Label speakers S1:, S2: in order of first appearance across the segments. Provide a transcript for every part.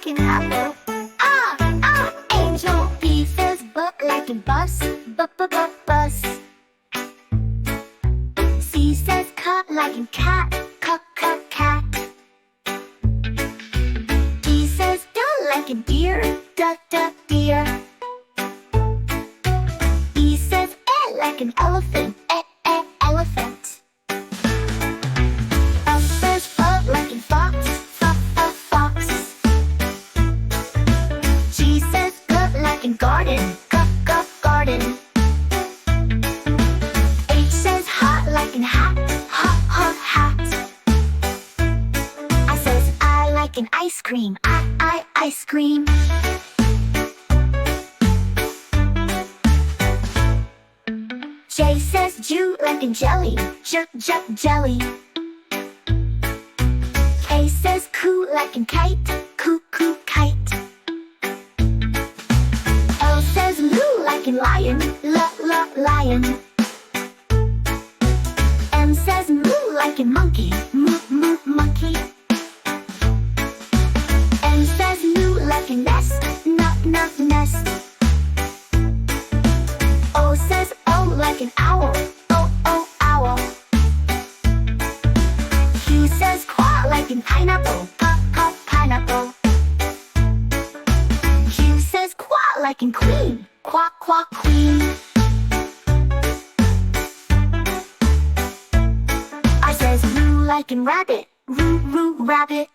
S1: like an apple. Angel. B says but like a bus. Bus. C says cut like a cat. Cat. D says like a deer, deer. E says like an elephant, elephant. F says like a fox, fox. G says like a garden, garden. H says hot like a hat, hat. I says I like an ice cream, ice cream. J says Jew like a jelly, jelly. K says coo like a kite, kite. L says moo like a lion, lion. M says moo like a monkey, monkey. N says moo like a nest, nest. O says oh like an owl, owl. Q says quack like an pineapple, pineapple. Q says quack like an queen, quack, queen. R says roo like an rabbit, roo, rabbit.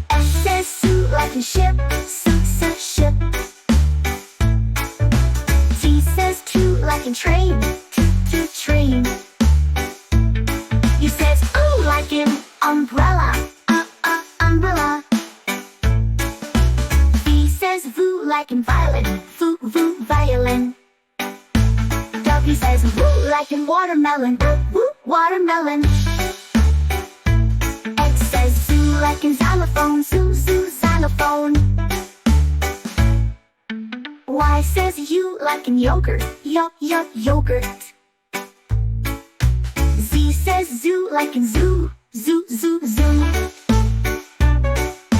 S1: S says suit like a ship, ship. T says toot like a train, train. U says ooh like an umbrella, umbrella. V says voo like an violin, voo, violin. W says woo like an watermelon, woo, watermelon. X says zoo like an xylophone, zoo, xylophone. Y says you like an yogurt, yogurt. Z says zoo like an zoo, zoo.